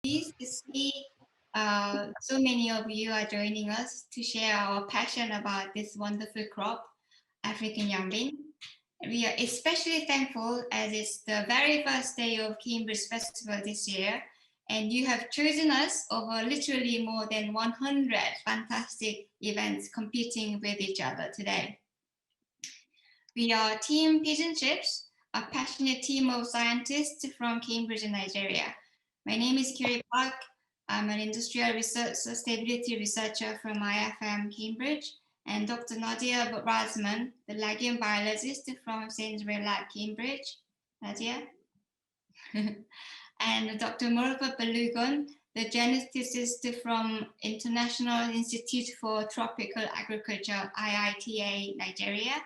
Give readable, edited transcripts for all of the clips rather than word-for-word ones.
pleased to see so many of you are joining us to share our passion about this wonderful crop, African Yam Bean. We are especially thankful as it's the very first day of Cambridge Festival this year, and you have chosen us over literally more than 100 fantastic events competing with each other today. We are Team Pigeon Chips, a passionate team of scientists from Cambridge in Nigeria. My name is Kiri Park. I'm an industrial research sustainability researcher from IFM Cambridge, and Dr. Nadia Razman, the legume biologist from Sainsbury Lab Cambridge. Nadia. And Dr. Murphy Balugon, the geneticist from International Institute for Tropical Agriculture, IITA, Nigeria.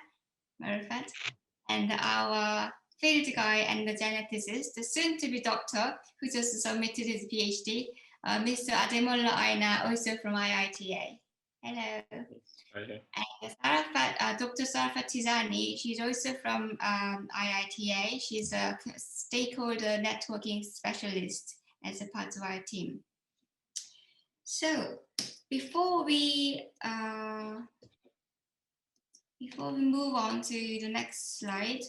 Marifat. And our field guy and the geneticist, the soon-to-be doctor, who just submitted his PhD, Mr. Ademola Aina, also from IITA. Hello. Okay. And Dr. Sarafat Tizani, she's also from IITA. She's a stakeholder networking specialist as a part of our team. So before we move on to the next slide,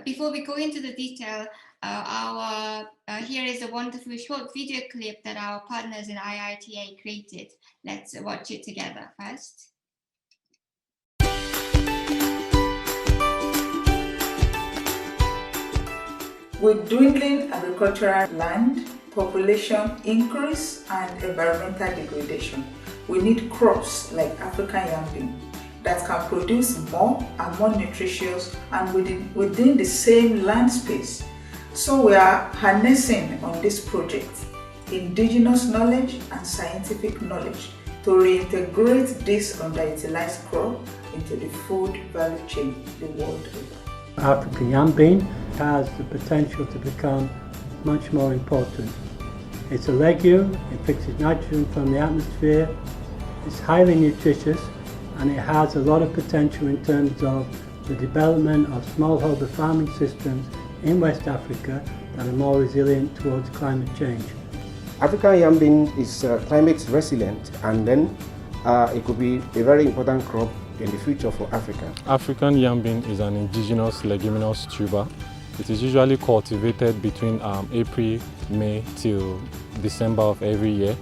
before we go into the detail, here is a wonderful short video clip that our partners in IITA created. Let's watch it together first. With dwindling agricultural land, population increase, and environmental degradation, we need crops like African Yam Bean that can produce more and more nutritious and within the same land space. So we are harnessing on this project indigenous knowledge and scientific knowledge to reintegrate this underutilized crop into the food value chain the world over. African Yam Bean has the potential to become much more important. It's a legume, it fixes nitrogen from the atmosphere, it's highly nutritious, and it has a lot of potential in terms of the development of smallholder farming systems in West Africa that are more resilient towards climate change. African Yam Bean is climate resilient, and then it could be a very important crop in the future for Africa. African Yam Bean is an indigenous leguminous tuber. It is usually cultivated between April, May till December of every year,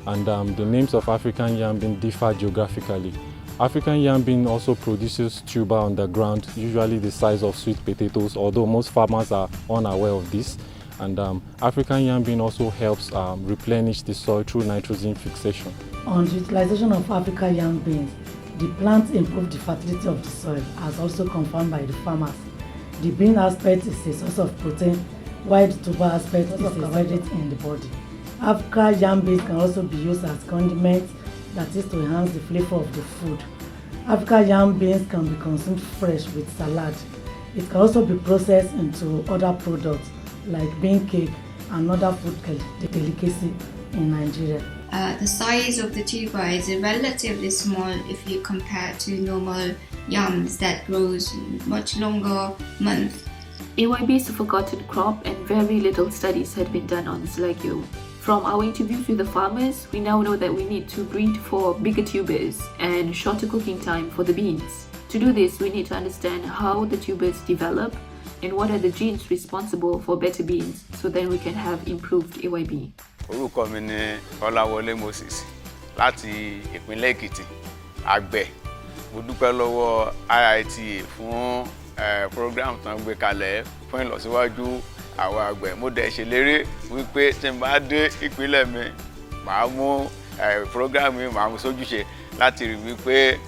and the names of African Yam Bean differ geographically. African Yam Bean also produces tuber on the ground, usually the size of sweet potatoes, although most farmers are unaware of this. And African Yam Bean also helps replenish the soil through nitrogen fixation. On the utilization of African Yam Beans, the plants improve the fertility of the soil, as also confirmed by the farmers. The bean aspect is a source of protein, while the tuber aspect is a carbohydrate in the body. African Yam Beans can also be used as condiments, that is to enhance the flavor of the food. African Yam Beans can be consumed fresh with salad. It can also be processed into other products like bean cake and other food delicacy in Nigeria. The size of the tuber is relatively small if you compare to normal yams that grows much longer months. AYB is a forgotten crop, and very little studies had been done on this legume. From our interviews with the farmers, we now know that we need to breed for bigger tubers and shorter cooking time for the beans. To do this, we need to understand how the tubers develop and what are the genes responsible for better beans, so then we can have improved AYB. Orúkọ mi ni Ọláwọlé Moses láti ìpínlẹ̀ Èkìtì, àgbẹ̀. Mo dúpẹ́ lọ́wọ́ IITA fún program tán gbé kalẹ̀ fún ìlọsíwájú àwọn àgbẹ̀. Mo dẹ̀ ṣèlérí wípé tí n bá dé ìpínlẹ̀ mi, màá mú program mi, màá mú sójúṣe láti rí wípé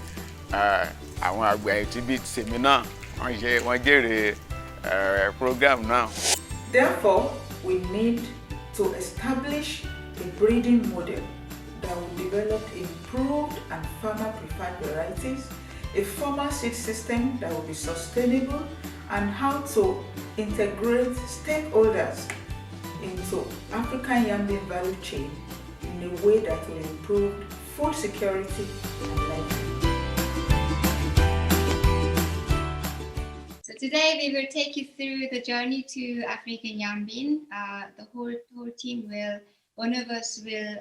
àwọn àgbẹ̀ tí bí tèmi náà wọ́n jèrè program now. Therefore, we need to establish a breeding model that will develop improved and farmer-preferred varieties, a farmer seed system that will be sustainable, and how to integrate stakeholders into African Yam Bean value chain in a way that will improve food security and livelihood. So today we will take you through the journey to African Yam Bean. The whole team will one of us will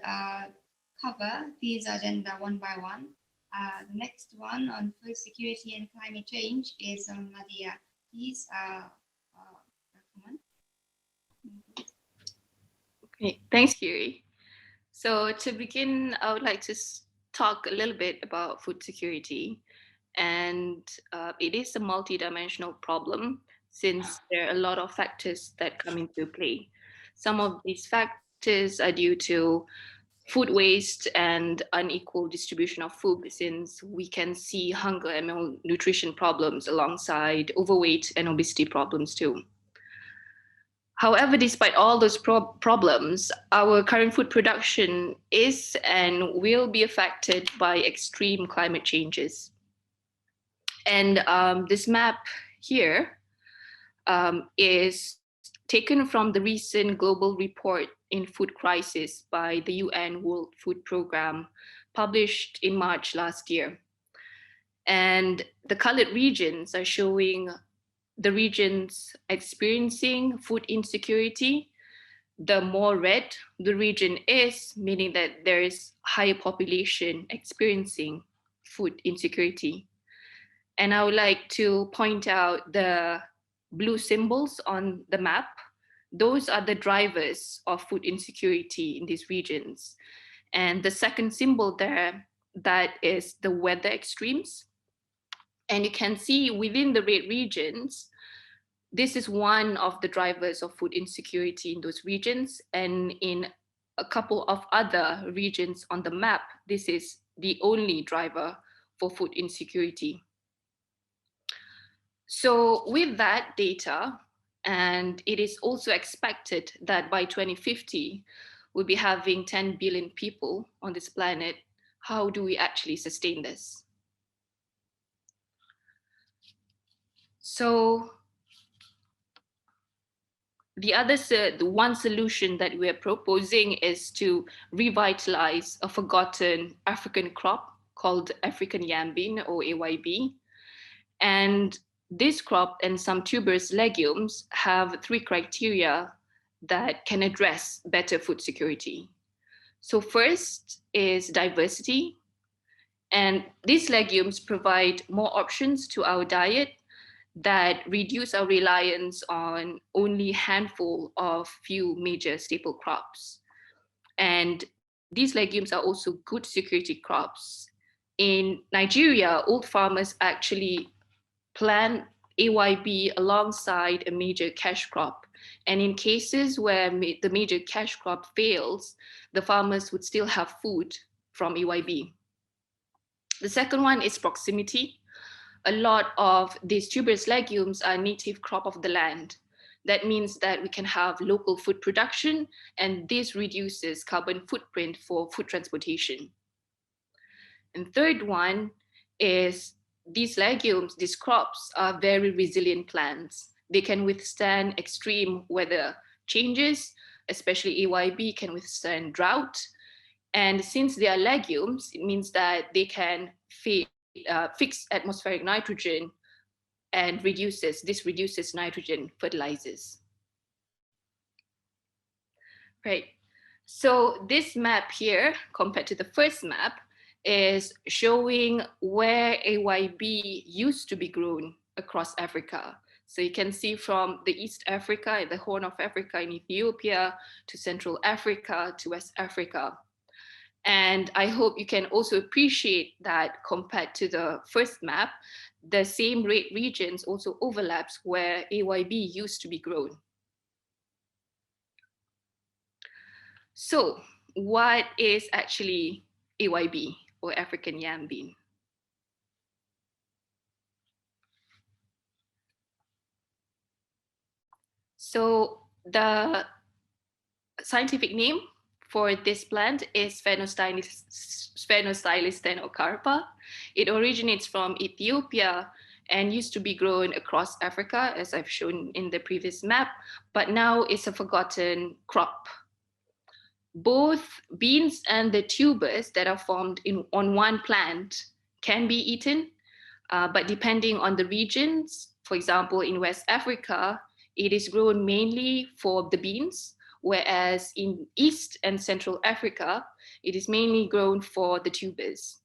cover these agenda one by one. The next one on food security and climate change is on Nadia. Please recommend. Okay, thanks, Kiri. So to begin, I would like to talk a little bit about food security. And it is a multidimensional problem since there are a lot of factors that come into play. Some of these factors are due to food waste and unequal distribution of food, since we can see hunger and malnutrition problems alongside overweight and obesity problems too. However, despite all those problems, our current food production is and will be affected by extreme climate changes. And this map here is taken from the recent global report in food crisis by the UN World Food Programme, published in March last year. And the colored regions are showing the regions experiencing food insecurity. The more red the region is, meaning that there is higher population experiencing food insecurity. And I would like to point out the blue symbols on the map. Those are the drivers of food insecurity in these regions. And the second symbol there, that is the weather extremes. And you can see within the red regions, this is one of the drivers of food insecurity in those regions. And in a couple of other regions on the map, this is the only driver for food insecurity. So with that data, and it is also expected that by 2050, we'll be having 10 billion people on this planet. How do we actually sustain this? So the one solution that we're proposing is to revitalize a forgotten African crop called African Yam Bean, or AYB. And this crop and some tuberous legumes have 3 criteria that can address better food security. So first is diversity. And these legumes provide more options to our diet that reduce our reliance on only a handful of few major staple crops. And these legumes are also good security crops. In Nigeria, old farmers actually plant AYB alongside a major cash crop. And in cases where the major cash crop fails, the farmers would still have food from AYB. The second one is proximity. A lot of these tuberous legumes are native crop of the land. That means that we can have local food production, and this reduces carbon footprint for food transportation. And third one is these legumes, these crops are very resilient plants. They can withstand extreme weather changes, especially AYB can withstand drought. And since they are legumes, it means that they can fix atmospheric nitrogen and this reduces nitrogen fertilizers. Right, so this map here, compared to the first map, is showing where AYB used to be grown across Africa. So you can see from the East Africa, the Horn of Africa in Ethiopia, to Central Africa, to West Africa. And I hope you can also appreciate that compared to the first map, the same red regions also overlaps where AYB used to be grown. So what is actually AYB, or African Yam Bean? So the scientific name for this plant is Sphaerostylis stenocarpa. It originates from Ethiopia and used to be grown across Africa, as I've shown in the previous map, but now it's a forgotten crop. Both beans and the tubers that are formed on one plant can be eaten, but depending on the regions, for example, in West Africa, it is grown mainly for the beans, whereas in East and Central Africa, it is mainly grown for the tubers.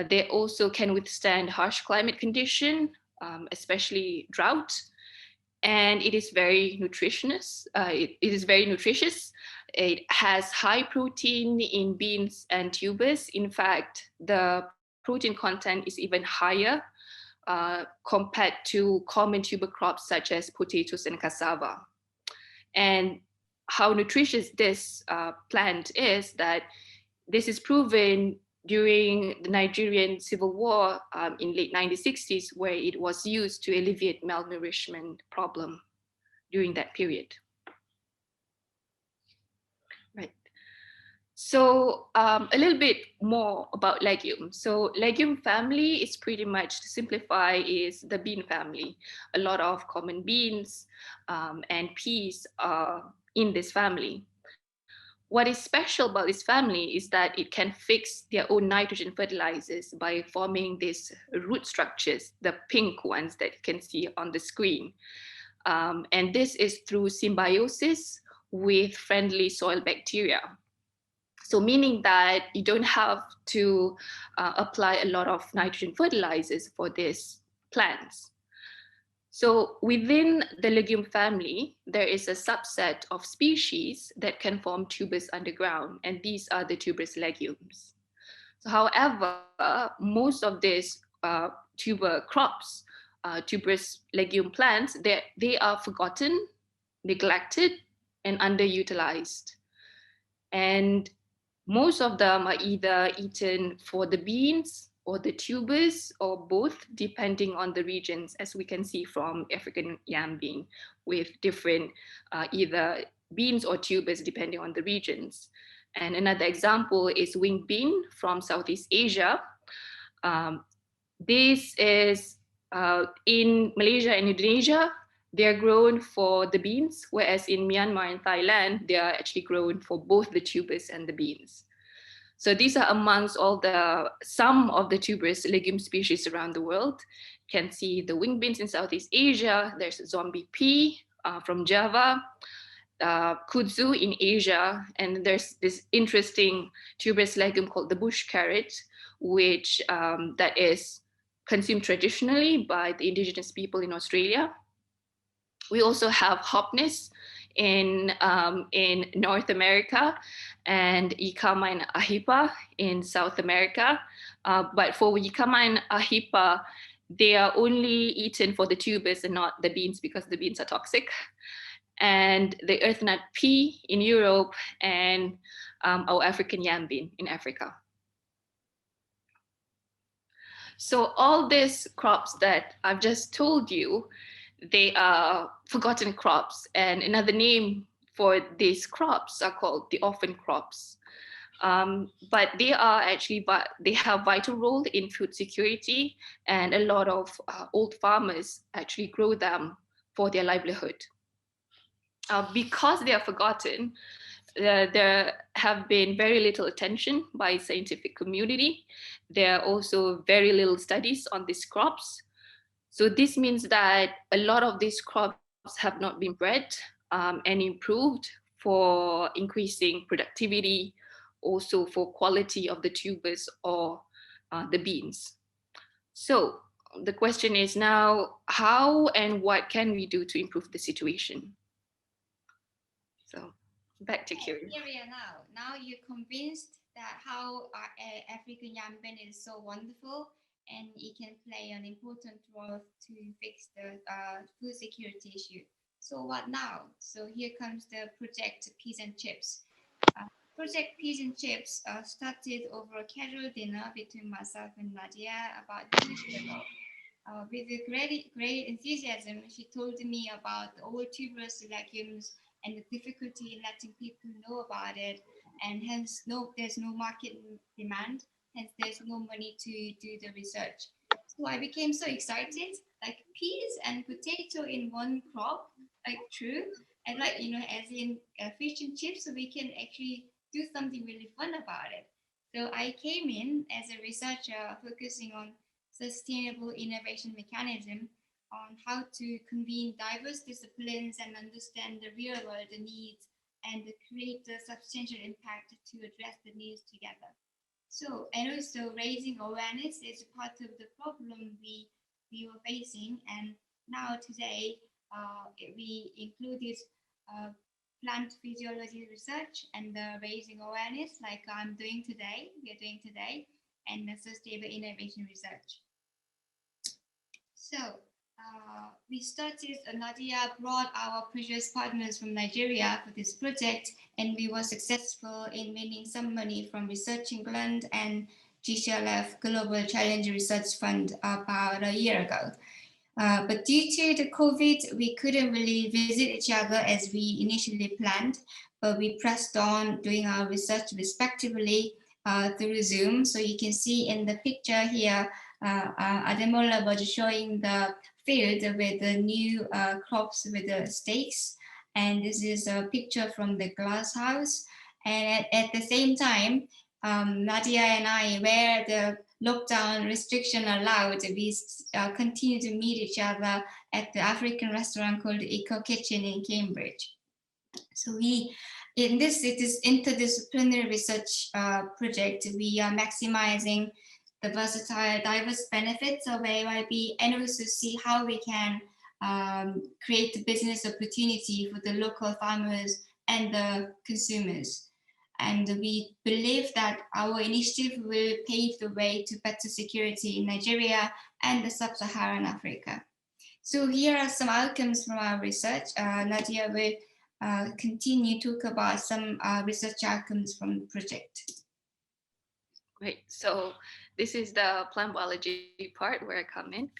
They also can withstand harsh climate condition, especially drought, and it is very nutritious. It is very nutritious. It has high protein in beans and tubers. In fact, the protein content is even higher compared to common tuber crops such as potatoes and cassava. And how nutritious this plant is, that this is proven during the Nigerian Civil War in late 1960s, where it was used to alleviate malnourishment problem during that period. Right. So a little bit more about legume. So legume family is pretty much, to simplify, is the bean family. A lot of common beans and peas are in this family. What is special about this family is that it can fix their own nitrogen fertilizers by forming these root structures, the pink ones that you can see on the screen. And this is through symbiosis with friendly soil bacteria. So meaning that you don't have to apply a lot of nitrogen fertilizers for these plants. So within the legume family, there is a subset of species that can form tubers underground, and these are the tuberous legumes. So however, most of these tuber crops, tuberous legume plants, they are forgotten, neglected, and underutilized. And most of them are either eaten for the beans or the tubers or both, depending on the regions, as we can see from African yam bean, with different either beans or tubers depending on the regions. And another example is wing bean from Southeast Asia. This is in Malaysia and Indonesia, they're grown for the beans, whereas in Myanmar and Thailand, they are actually grown for both the tubers and the beans. So these are amongst some of the tuberous legume species around the world. You can see the wing beans in Southeast Asia. There's zombie pea from Java, kudzu in Asia, and there's this interesting tuberous legume called the bush carrot, which that is consumed traditionally by the indigenous people in Australia. We also have hopness in North America, and Ikama and Ahipa in South America. But for Ikama and Ahipa, they are only eaten for the tubers and not the beans, because the beans are toxic. And the earth nut pea in Europe, and our African yam bean in Africa. So all these crops that I've just told you, they are forgotten crops, and another name for these crops are called the orphan crops. But they are actually, they have vital role in food security, and a lot of old farmers actually grow them for their livelihood. Because they are forgotten, there have been very little attention by scientific community. There are also very little studies on these crops. So this means that a lot of these crops have not been bred and improved for increasing productivity, also for quality of the tubers or the beans. So the question is now, how and what can we do to improve the situation? So back to Kiri. Here we are now. Now you're convinced that how African yam bean is so wonderful, and it can play an important role to fix the food security issue. So what now? So here comes the project Peas and Chips. Project Peas and Chips started over a casual dinner between myself and Nadia about 2 weeks ago. With a great enthusiasm, she told me about the old tuberous legumes and the difficulty in letting people know about it, and hence there's no market demand, hence there's no money to do the research. So I became so excited, like peas and potato in one crop, like true, and like as in fish and chips, so we can actually do something really fun about it. So I came in as a researcher focusing on sustainable innovation mechanism, on how to convene diverse disciplines and understand the real world needs and create a substantial impact to address the needs together. So, and also raising awareness is part of the problem we were facing. And now today, we included plant physiology research and raising awareness like I'm doing today, we're doing today, and sustainable innovation research. So we started, Nadia brought our previous partners from Nigeria for this project, and we were successful in winning some money from Research England and GCLF Global Challenge Research Fund about a year ago. But due to the COVID, we couldn't really visit each other as we initially planned, but we pressed on doing our research respectively through Zoom. So you can see in the picture here, Ademola was showing the field with the new crops with the stakes. And this is a picture from the glass house. And at the same time, Nadia and I, where the lockdown restriction allowed, we continue to meet each other at the African restaurant called Eco Kitchen in Cambridge. So in this, it is interdisciplinary research project. We are maximizing the versatile, diverse benefits of AYB and also see how we can create the business opportunity for the local farmers and the consumers. And we believe that our initiative will pave the way to better security in Nigeria and the sub-Saharan Africa. So here are some outcomes from our research. Nadia will continue to talk about some research outcomes from the project. Great. So this is the plant biology part where I come in.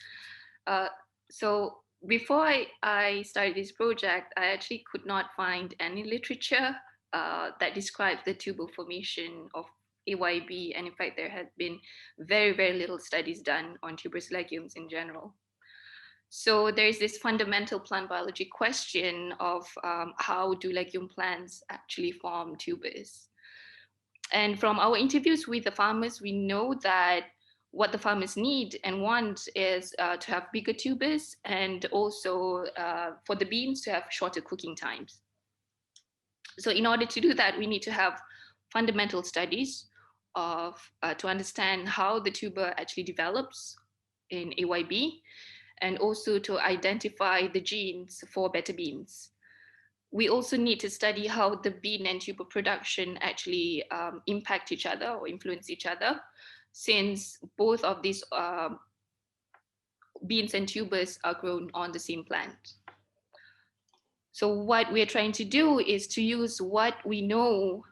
So before I started this project, I actually could not find any literature that describes the tubal formation of AYB. And in fact, there had been very, very little studies done on tuberous legumes in general. So there's this fundamental plant biology question of how do legume plants actually form tubers? And from our interviews with the farmers, we know that what the farmers need and want is to have bigger tubers and also for the beans to have shorter cooking times. So in order to do that, we need to have fundamental studies of to understand how the tuber actually develops in AYB and also to identify the genes for better beans. We also need to study how the bean and tuber production actually impact each other or influence each other, since both of these beans and tubers are grown on the same plant. So what we're trying to do is to use what we know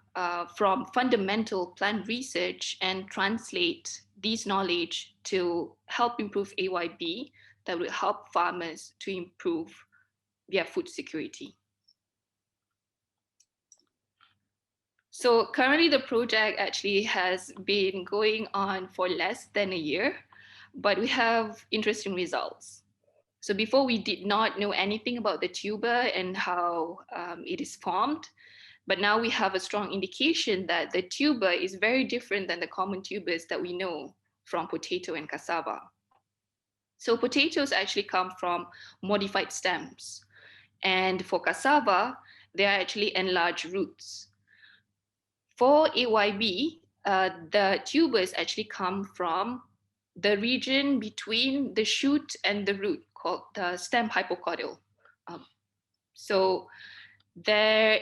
from fundamental plant research and translate these knowledge to help improve AYB that will help farmers to improve their food security. So currently the project actually has been going on for less than a year, but we have interesting results. So before we did not know anything about the tuber and how it is formed, but now we have a strong indication that the tuber is very different than the common tubers that we know from potato and cassava. So potatoes actually come from modified stems. And for cassava, they are actually enlarged roots. For AYB, the tubers actually come from the region between the shoot and the root called the stem hypocaudal. So there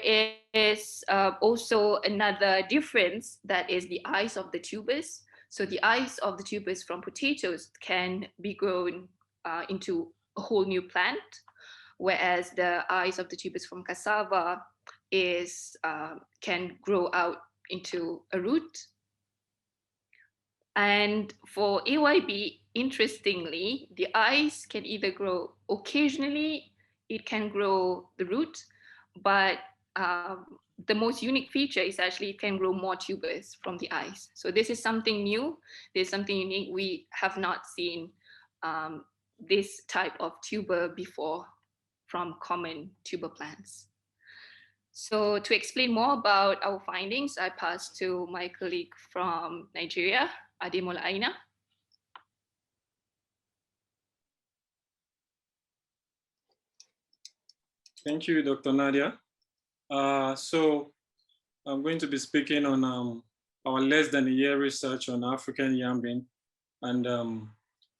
is also another difference, that is the eyes of the tubers. So the eyes of the tubers from potatoes can be grown into a whole new plant, whereas the eyes of the tubers from cassava can grow out into a root. And for AYB, interestingly, the eyes can either grow occasionally, it can grow the root, but the most unique feature is actually it can grow more tubers from the eyes. So this is something new, this is something unique. We have not seen this type of tuber before from common tuber plants. So to explain more about our findings, I pass to my colleague from Nigeria, Ademola Aina. Thank you, Dr. Nadia. So I'm going to be speaking on our less than a year research on African Yam Bean. And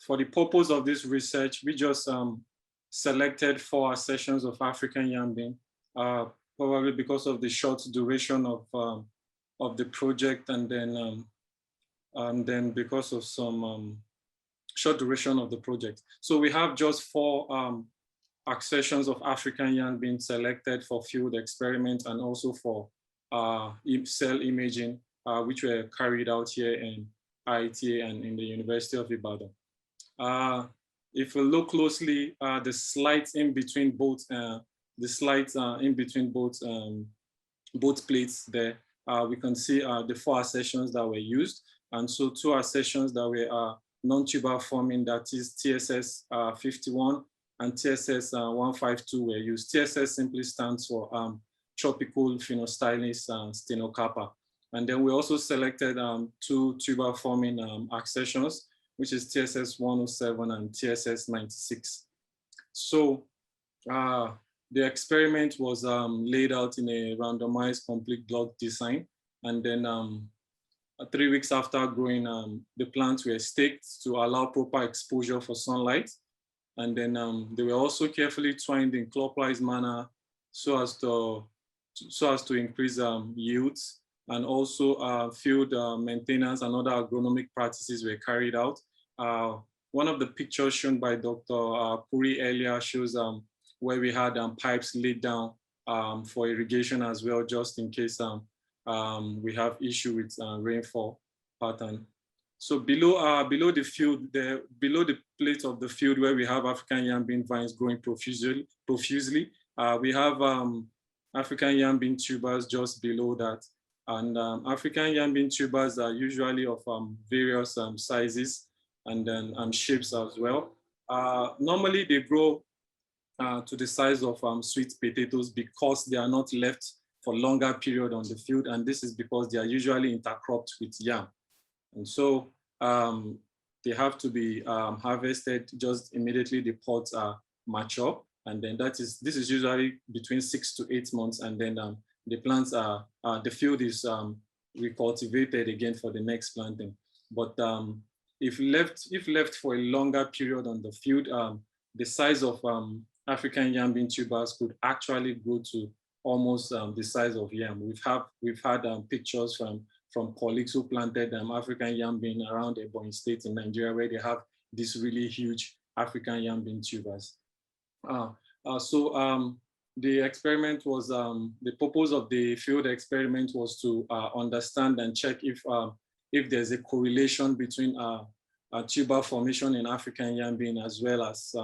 for the purpose of this research, we just selected 4 sessions of African Yam Bean, probably because of the short duration of the project, and then because of some short duration of the project. So we have just 4 accessions of African Yam Bean selected for field experiments and also for cell imaging, which were carried out here in IITA and in the University of Ibadan. If we look closely, the slides in between both both plates there, we can see the 4 accessions that were used, and so 2 accessions that were non-tuber forming, that is TSS 51 and TSS 152 were used. TSS simply stands for tropical phenostylus stenocarpa. And then we also selected 2 tuber forming accessions, which is TSS 107 and TSS 96. So the experiment was laid out in a randomized complete block design. And then 3 weeks after growing, the plants were staked to allow proper exposure for sunlight. And then they were also carefully twined in clockwise manner so as to increase yields. And also field maintenance and other agronomic practices were carried out. One of the pictures shown by Dr. Puri earlier shows where we had pipes laid down for irrigation as well, just in case we have issue with rainfall pattern. So below the field, below the plate of the field where we have African Yam Bean vines growing profusely, we have African Yam Bean tubers just below that. And African Yam Bean tubers are usually of various sizes and then shapes as well. Normally they grow to the size of sweet potatoes because they are not left for longer period on the field, and this is because they are usually intercropped with yam. And so they have to be harvested just immediately the pods are mature. And then this is usually between 6 to 8 months. And then the plants the field is recultivated again for the next planting. But if left for a longer period on the field, the size of African Yam Bean tubers could actually grow to almost the size of yam. We've had pictures from colleagues who planted African Yam Bean around Ebonyi State in Nigeria, where they have these really huge African Yam Bean tubers. So the experiment was, the purpose of the field experiment was to understand and check if there's a correlation between tuber formation in African Yam Bean as well as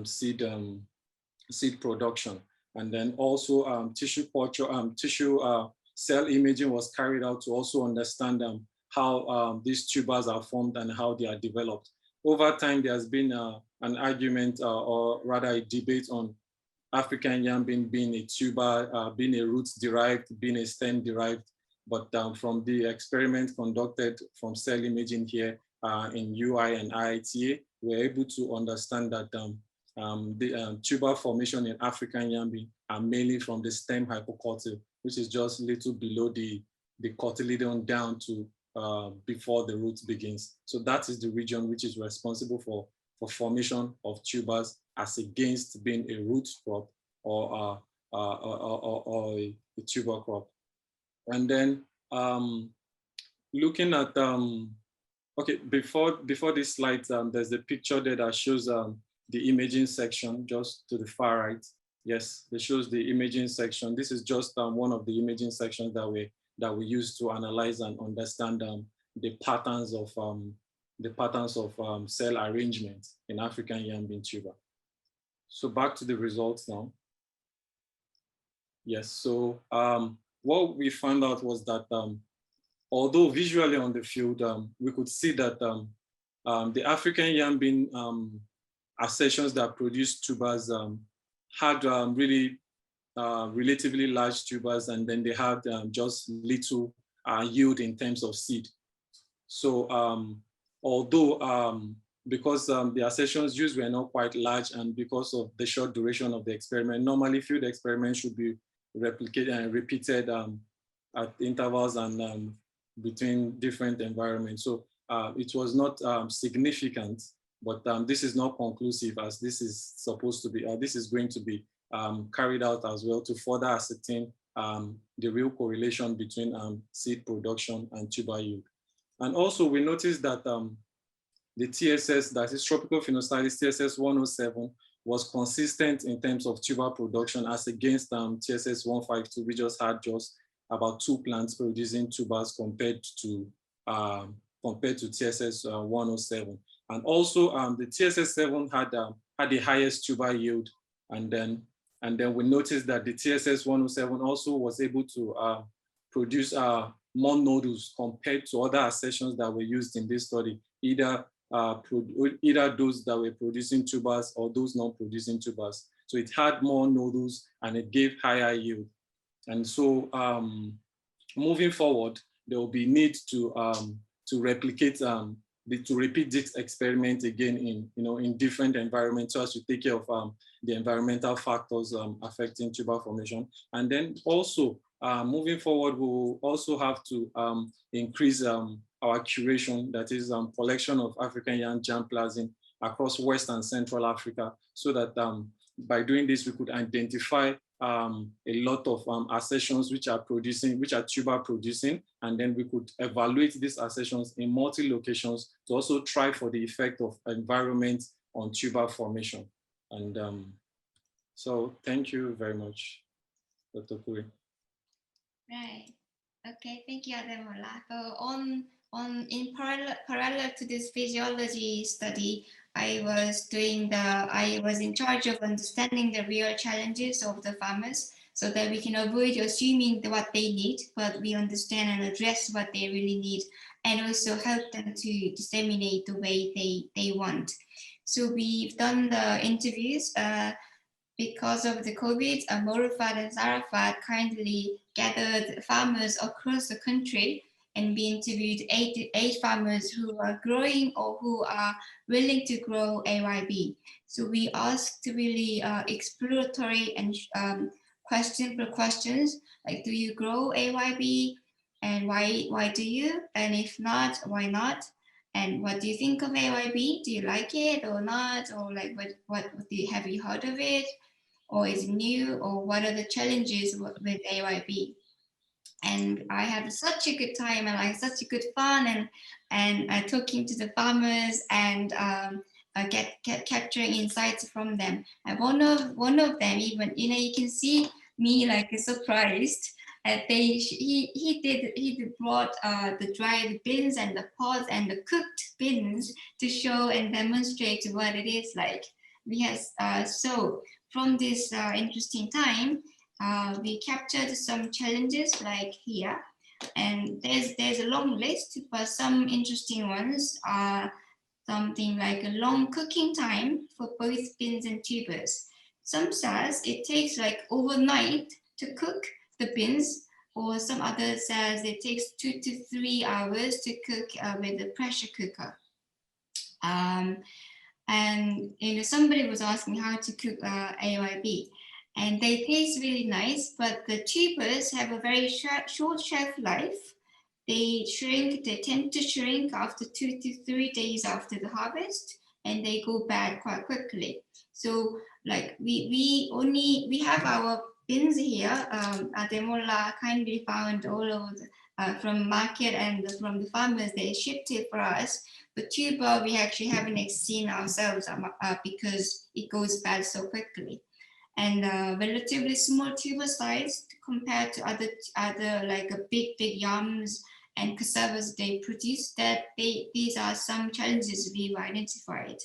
seed production. And then also tissue culture, cell imaging was carried out to also understand how these tubers are formed and how they are developed. Over time, there has been an argument or rather a debate on African Yam Bean being a tuber, being a root derived, being a stem derived. But from the experiment conducted from cell imaging here in UI and IITA, we're able to understand that the tuber formation in African Yam Bean are mainly from the stem hypocotyl, which is just a little below the cotyledon down to before the root begins. So that is the region which is responsible for formation of tubers as against being a root crop or a tuber crop. And then looking at, okay, before this slide, there's a picture there that shows the imaging section just to the far right. Yes, it shows the imaging section. This is just one of the imaging sections that we use to analyze and understand the patterns of cell arrangement in African Yam Bean tuber. So back to the results now. Yes, so what we found out was that although visually on the field, we could see that the African Yam Bean accessions that produce tubers had really relatively large tubers, and then they had just little yield in terms of seed. So although because the accessions used were not quite large, and because of the short duration of the experiment, normally field experiments should be repeated at intervals and between different environments. So it was not significant, but this is not conclusive, as this is supposed to be, this is going to be carried out as well to further ascertain the real correlation between seed production and tuber yield. And also we noticed that the TSS, that is tropical phenostylus TSS 107, was consistent in terms of tuber production as against TSS 152. We just had about 2 plants producing tubers compared to TSS 107. And also the TSS 7 had the highest tuber yield, and then we noticed that the TSS 107 also was able to produce more nodules compared to other accessions that were used in this study, either those that were producing tubers or those not producing tubers. So it had more nodules and it gave higher yield. And so moving forward, there will be need to replicate to repeat this experiment again in different environments, so as to take care of the environmental factors affecting tuber formation. And then also moving forward, we will also have to increase our curation, that is collection of African yam germplasm across West and Central Africa, so that by doing this, we could identify a lot of accessions which are tuber producing, and then we could evaluate these accessions in multi locations to also try for the effect of environment on tuber formation. And so thank you very much, Dr. Kuri. Right. Okay, thank you, Ademola. So in parallel to this physiology study, I was in charge of understanding the real challenges of the farmers, so that we can avoid assuming what they need, but we understand and address what they really need, and also help them to disseminate the way they want. So we've done the interviews. Because of the COVID, Morufat and Zarafat kindly gathered farmers across the country, and we interviewed eight farmers who are growing or who are willing to grow AYB. So we asked really exploratory and questions, like, do you grow AYB, and why do you? And if not, why not? And what do you think of AYB? Do you like it or not? Or like, have you heard of it? Or is it new? Or what are the challenges with AYB? And I had such a good time, and like such a good fun, and talking to the farmers and capturing insights from them. And one of them, even, you can see me like surprised. He brought the dried beans and the pods and the cooked beans to show and demonstrate what it is like. So from this interesting time, we captured some challenges like here, and there's a long list, but some interesting ones are something like a long cooking time for both beans and tubers. Some says it takes like overnight to cook the beans, or some others says it takes 2 to 3 hours to cook with a pressure cooker. And somebody was asking how to cook AYB, and they taste really nice, but the tubers have a very short shelf life. They tend to shrink after 2 to 3 days after the harvest, and they go bad quite quickly. So like we have our beans here. Ademola kindly found all of from market and from the farmers. They shipped it for us. But tuber, we actually haven't seen ourselves because it goes bad so quickly. And relatively small tuber size compared to other like big yams and cassavas they produce. These are some challenges we've identified.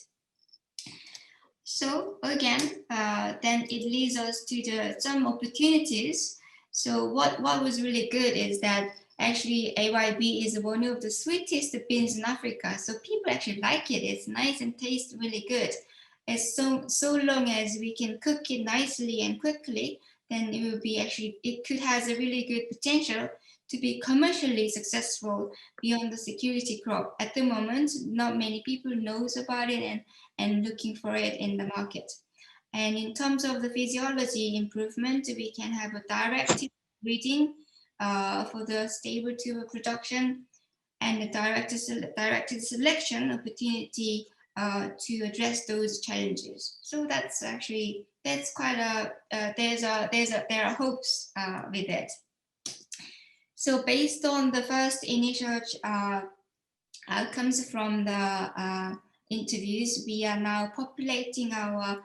So again, then it leads us to some opportunities. So what was really good is that actually AYB is one of the sweetest beans in Africa. So people actually like it. It's nice and tastes really good. As so long as we can cook it nicely and quickly, then it will be has a really good potential to be commercially successful beyond the security crop. At the moment, not many people knows about it and looking for it in the market. And in terms of the physiology improvement, we can have a directed breeding for the stable tuber production, and the directed selection opportunity to address those challenges. So that's quite there are hopes with it. So based on the first initial outcomes from the interviews, we are now populating our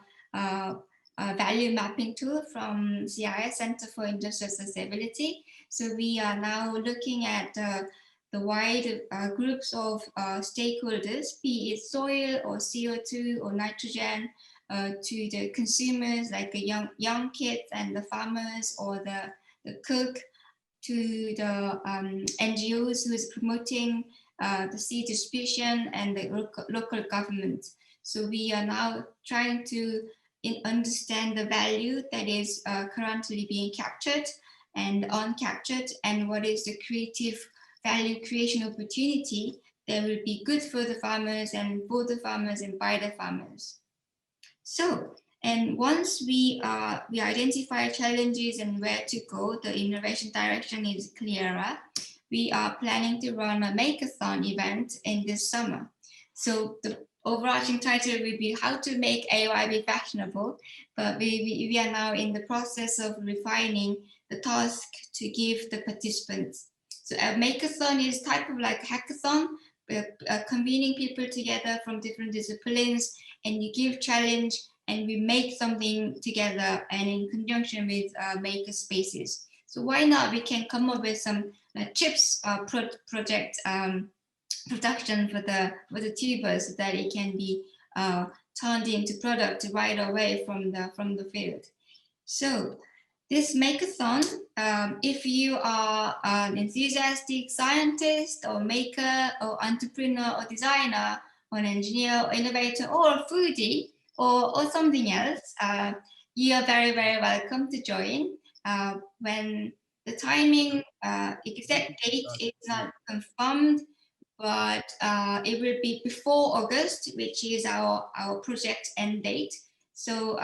value mapping tool from CIS, Center for Industrial Sustainability. So we are now looking at the wide groups of stakeholders, be it soil or CO2 or nitrogen, to the consumers like the young kids and the farmers or the cook, to the NGOs who is promoting the seed distribution, and the local government. So we are now trying to understand the value that is currently being captured and uncaptured, and what is the creative value creation opportunity that will be good for the farmers and for the farmers and by the farmers. So, and once we identify challenges and where to go, the innovation direction is clearer. We are planning to run a makeathon event in this summer. So the overarching title will be how to make AYB fashionable, but we are now in the process of refining the task to give the participants. So a makeathon is type of like hackathon, convening people together from different disciplines, and you give challenge and we make something together and in conjunction with maker spaces. So why not we can come up with some chips project production for the tubers, so that it can be turned into product right away from the field. So this makeathon, if you are an enthusiastic scientist or maker or entrepreneur or designer or an engineer or innovator or a foodie or something else, you are very, very welcome to join. When the timing, exact date is not confirmed, but it will be before August, which is our project end date. So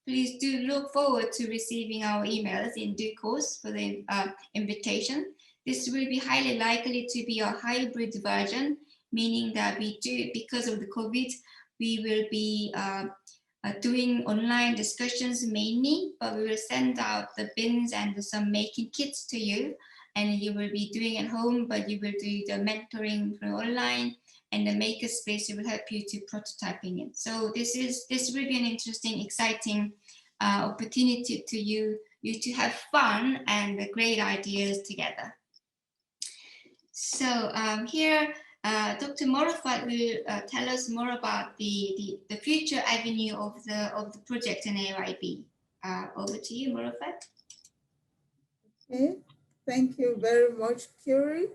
please do look forward to receiving our emails in due course for the invitation. This will be highly likely to be a hybrid version, meaning that we do, because of the COVID, we will be doing online discussions mainly, but we will send out the bins and some making kits to you, and you will be doing at home, but you will do the mentoring from online, and the makerspace will help you to prototyping it. So this will be an interesting, exciting opportunity to you to have fun and great ideas together. So here, Dr. Morafat will tell us more about the future avenue of the project in AYB. Over to you, Morafat. Okay, thank you very much, Kiri.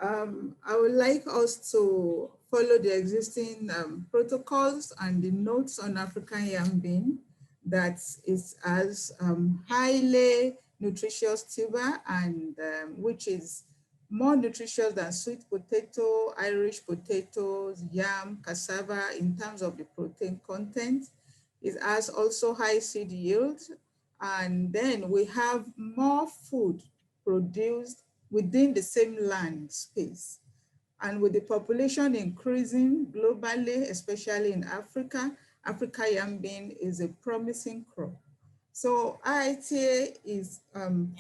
I would like us to follow the existing protocols and the notes on African Yam Bean, that is as highly nutritious tuber, and which is more nutritious than sweet potato, Irish potatoes, yam, cassava in terms of the protein content. It has also high seed yield, and then we have more food produced within the same land space. And with the population increasing globally, especially in Africa, African Yam Bean is a promising crop. So IITA is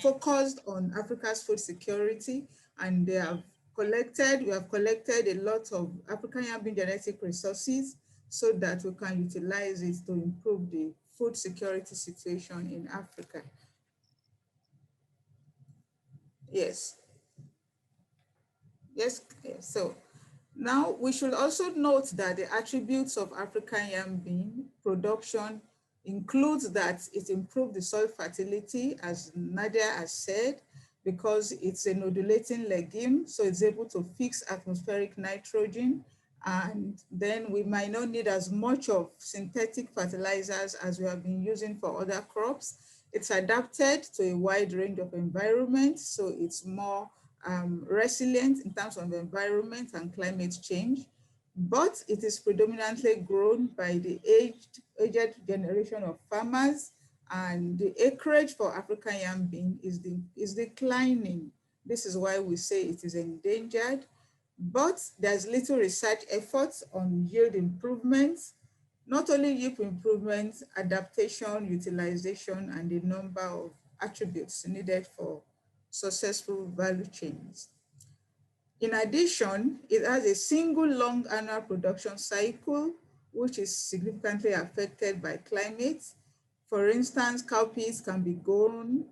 focused on Africa's food security, and we have collected a lot of African Yam Bean genetic resources so that we can utilize it to improve the food security situation in Africa. Yes. Yes, so now we should also note that the attributes of African Yam Bean production includes that it improves the soil fertility, as Nadia has said, because it's a nodulating legume, so it's able to fix atmospheric nitrogen. And then we might not need as much of synthetic fertilizers as we have been using for other crops. It's adapted to a wide range of environments, so it's more resilient in terms of the environment and climate change. but it is predominantly grown by the aged generation of farmers, and the acreage for African yam bean is declining. This is why we say it is endangered, but there's little research efforts on yield improvements, not only yield improvements, adaptation, utilization, and the number of attributes needed for successful value chains. In addition, it has a single long annual production cycle, which is significantly affected by climate. For instance, cowpeas can be grown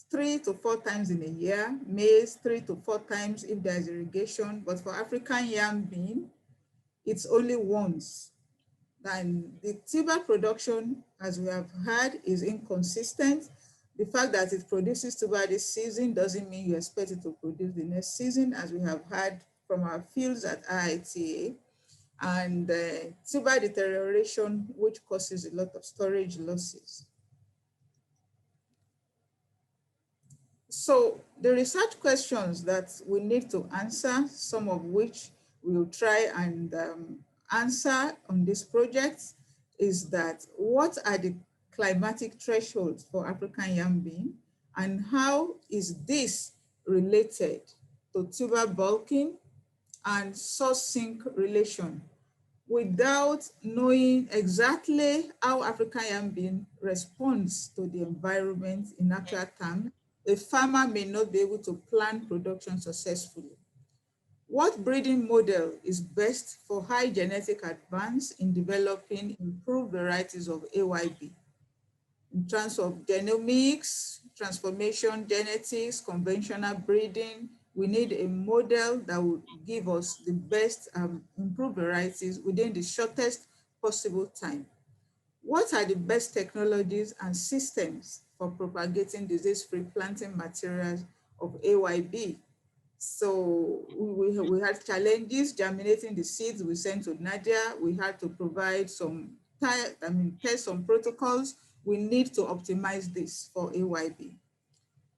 3 to 4 times in a year, maize 3 to 4 times if there's irrigation, but for African yam bean, it's only once. And the tuber production, as we have heard, is inconsistent. The fact that it produces tuber this season doesn't mean you expect it to produce the next season, as we have heard from our fields at IITA. And tuber deterioration, which causes a lot of storage losses. So the research questions that we need to answer, some of which we will try and answer on this project, is that what are the climatic thresholds for African yam bean, and how is this related to tuber bulking and source sink relation? Without knowing exactly how African yam bean responds to the environment in actual terms, a farmer may not be able to plan production successfully. What breeding model is best for high genetic advance in developing improved varieties of AYB? In terms of genomics, transformation, genetics, conventional breeding, we need a model that will give us the best improved varieties within the shortest possible time. What are the best technologies and systems for propagating disease-free planting materials of AYB? So we had challenges germinating the seeds we sent to Nadia. We had to provide some tests on protocols. We need to optimize this for AYB.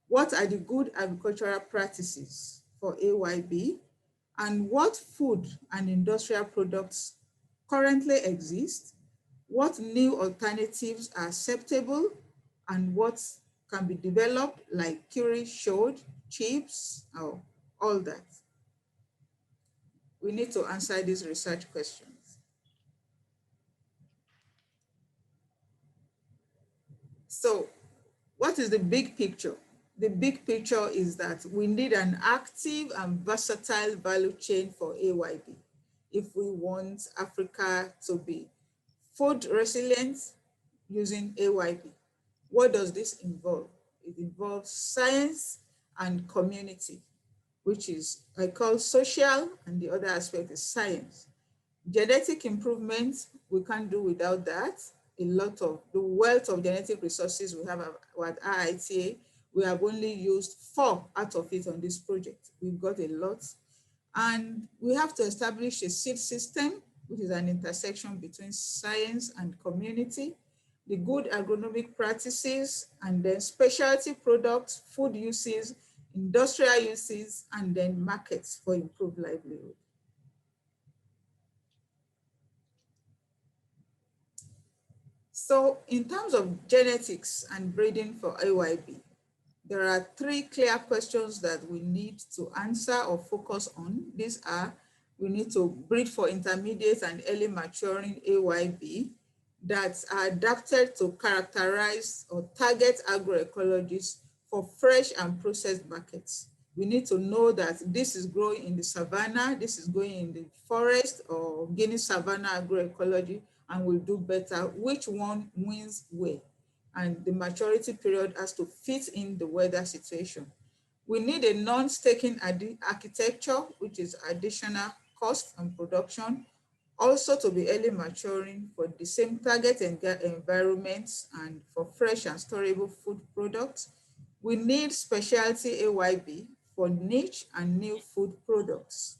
What are the good agricultural practices for AYB? And what food and industrial products currently exist? What new alternatives are acceptable, and what can be developed, like Curie showed, chips, or all that? We need to answer these research questions. So what is the big picture? The big picture is that we need an active and versatile value chain for AYB if we want Africa to be food resilient using AYB. What does this involve? It involves science and community, which is I call social, and the other aspect is science. Genetic improvements, we can't do without that. A lot of the wealth of genetic resources we have at IITA, we have only used 4 out of it on this project. We've got a lot. And we have to establish a seed system, which is an intersection between science and community, the good agronomic practices, and then specialty products, food uses, industrial uses, and then markets for improved livelihood. So in terms of genetics and breeding for AYB, there are 3 clear questions that we need to answer or focus on. These are, we need to breed for intermediate and early maturing AYB that are adapted to characterize or target agroecologies for fresh and processed markets. We need to know that this is growing in the savannah, this is going in the forest or Guinea savanna agroecology, and will do better. Which one wins where? And the maturity period has to fit in the weather situation. We need a non-staking architecture, which is additional cost and production, also to be early maturing for the same target environments and for fresh and storable food products. We need specialty AYB for niche and new food products.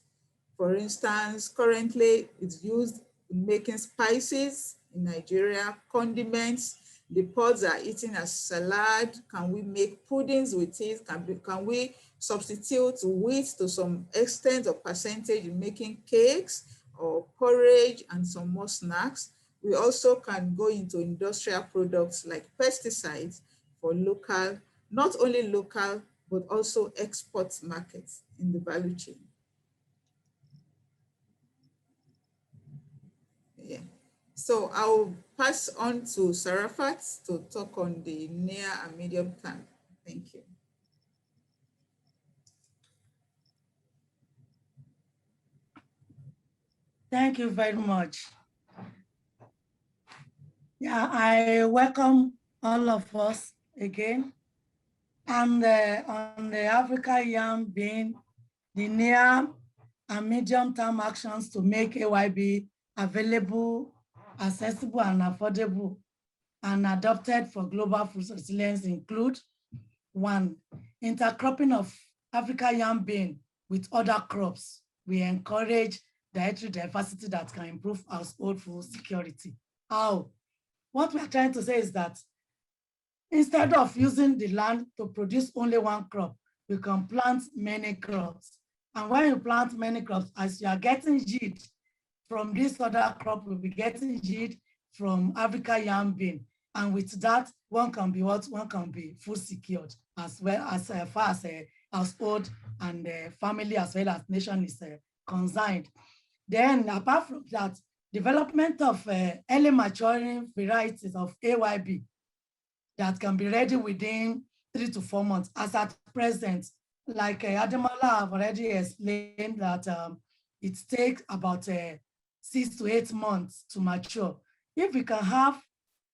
For instance, currently it's used in making spices in Nigeria, condiments. The pods are eaten as salad. Can we make puddings with it? Can we substitute wheat to some extent or percentage in making cakes? or porridge and some more snacks. We also can go into industrial products like pesticides for local, not only local, but also export markets in the value chain. Yeah. So I'll pass on to Sarafat to talk on the near and medium term. Thank you. Thank you very much. Yeah, I welcome all of us again. And on the Africa Yam Bean, the near and medium-term actions to make AYB available, accessible, and affordable, and adopted for global food resilience include: one, intercropping of Africa Yam Bean with other crops. We encourage dietary diversity that can improve household food security. How? What we are trying to say is that instead of using the land to produce only one crop, we can plant many crops. And when you plant many crops, as you are getting yield from this other crop, we'll be getting yield from Africa Yam Bean. And with that, one can be what? One can be food secured as well as far as household and family as well as nation is concerned. Then apart from that, development of early maturing varieties of AYB that can be ready within 3 to 4 months. As at present, like Ademola have already explained that it takes about 6 to 8 months to mature. If we can have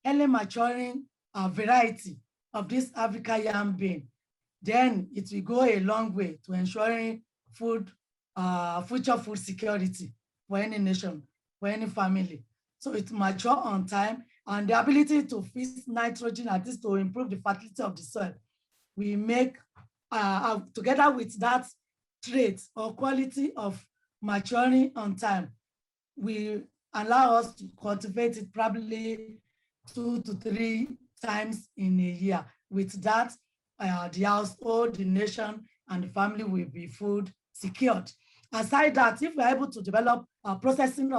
early maturing variety of this Africa Yam Bean, then it will go a long way to ensuring future food security for any nation, for any family. So it mature on time, and the ability to fix nitrogen, at least to improve the fertility of the soil. We make, together with that trait or quality of maturing on time, we allow us to cultivate it probably 2 to 3 times in a year. With that, the household, the nation, and the family will be food secured. Aside that, if we're able to develop processing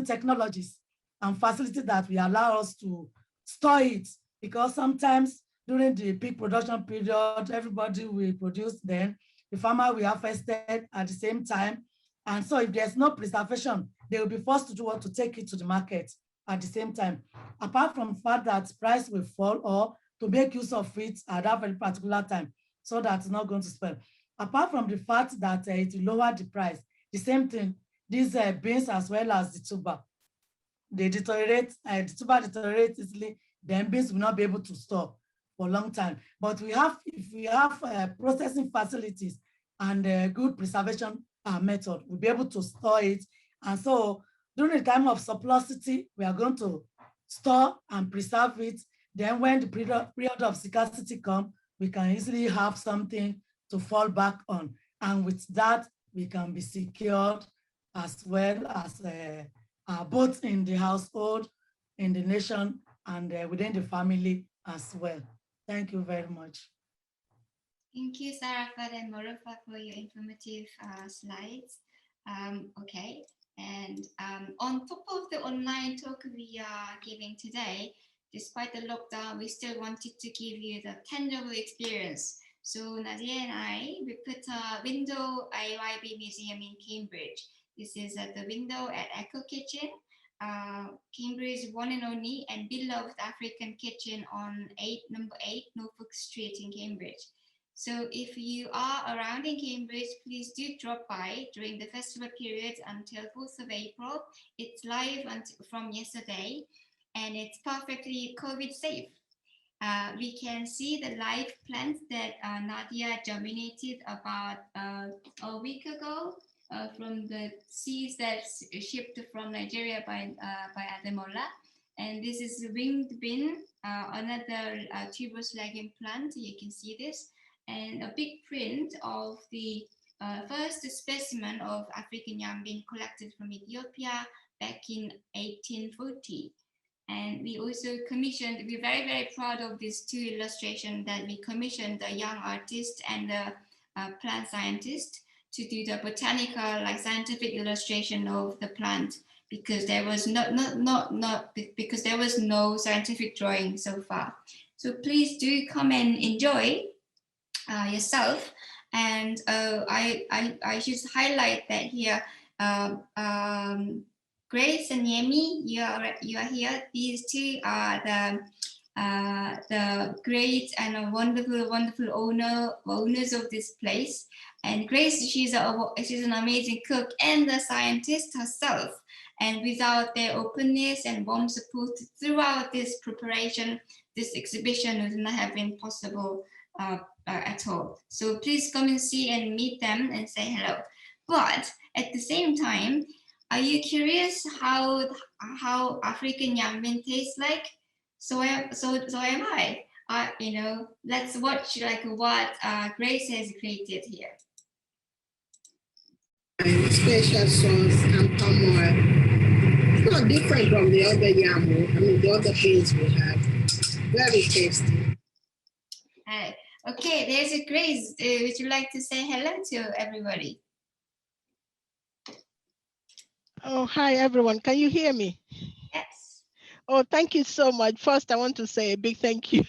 technologies and facilities that will allow us to store it, because sometimes during the peak production period, everybody will produce, then the farmer will harvest it at the same time. And so if there's no preservation, they will be forced to do what? To take it to the market at the same time. Apart from the fact that price will fall, or to make use of it at that very particular time, so that it's not going to spoil. Apart from the fact that it will lower the price, the same thing, these beans as well as the tuber, they deteriorate, the tuber deteriorates easily, then beans will not be able to store for a long time. But if we have processing facilities and good preservation method, we'll be able to store it. And so during the time of surplusity, we are going to store and preserve it. Then when the period of scarcity comes, we can easily have something to fall back on. And with that, we can be secured as well as both in the household, in the nation, and within the family as well. Thank you very much. Thank you, Sarafat and Morufa, for your informative slides. Okay, and on top of the online talk we are giving today, despite the lockdown, we still wanted to give you the tangible experience. So Nadia and I, we put a window AYB museum in Cambridge. This is at the window at Echo Kitchen, Cambridge's one and only and beloved African kitchen on number 8 Norfolk Street in Cambridge. So if you are around in Cambridge, please do drop by during the festival period until 4th of April. It's live from yesterday, and it's perfectly COVID safe. We can see the live plants that Nadia germinated about a week ago from the seeds that shipped from Nigeria by Ademola. And this is winged bean, another tuberous legume plant. You can see this. And a big print of the first specimen of African yam bean collected from Ethiopia back in 1840. And we also commissioned, we're very, very proud of these 2 illustrations that we commissioned the young artist and the plant scientist to do the botanical, like scientific illustration of the plant, because there was because there was no scientific drawing so far. So please do come and enjoy yourself. And I should highlight that here, Grace and Yemi, you are here. These two are the great and wonderful owners of this place. And Grace, she's an amazing cook and a scientist herself. And without their openness and warm support throughout this preparation, this exhibition would not have been possible at all. So please come and see and meet them and say hello. But at the same time, are you curious how African Yam Bean tastes like? So am I. Let's watch like what Grace has created here. Special sauce and palm oil. It's not different from the other yam. The other beans we have. Very tasty. Okay, there's a Grace. Would you like to say hello to everybody? Oh, hi everyone. Can you hear me? Yes. Oh, thank you so much. First, I want to say a big thank you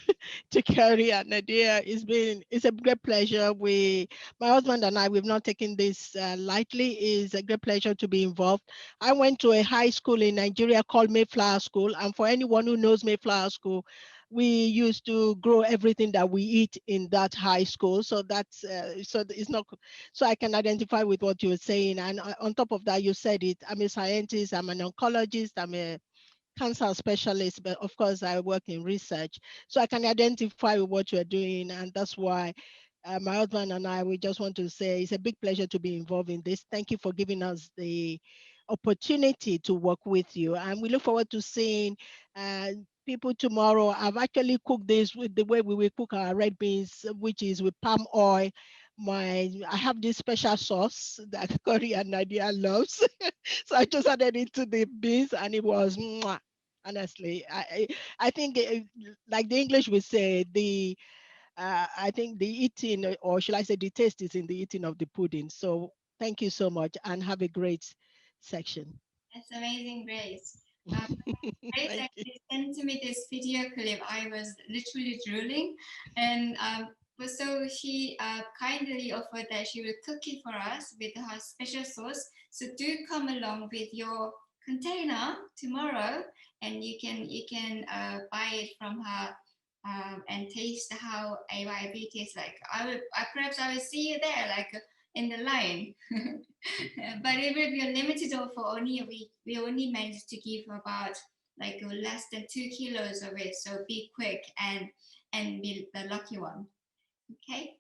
to Carrie and Nadia. It's a great pleasure. My husband and I, we've not taken this lightly. It's a great pleasure to be involved. I went to a high school in Nigeria called Mayflower School. And for anyone who knows Mayflower School, we used to grow everything that we eat in that high school. So that's, so it's not, so I can identify with what you're saying. And on top of that, you said it, I'm a scientist, I'm an oncologist, I'm a cancer specialist, but of course I work in research. So I can identify with what you're doing. And that's why my husband and I, we just want to say it's a big pleasure to be involved in this. Thank you for giving us the opportunity to work with you. And we look forward to seeing people tomorrow. I've actually cooked this with the way we will cook our red beans, which is with palm oil. I have this special sauce that Corey and Nadia loves. So I just added it to the beans and it was mwah. Honestly, I think like the English would say, I think the eating, or should I say the taste is in the eating of the pudding. So thank you so much and have a great section. That's amazing, Grace. Grace actually sent to me this video clip. I was literally drooling, and so she kindly offered that she would cook it for us with her special sauce. So do come along with your container tomorrow, and you can buy it from her and taste how AYB tastes like. Perhaps I will see you there, like in the line. But it will be limited for only we only managed to give about like less than 2 kilos of it. So be quick and be the lucky one. Okay.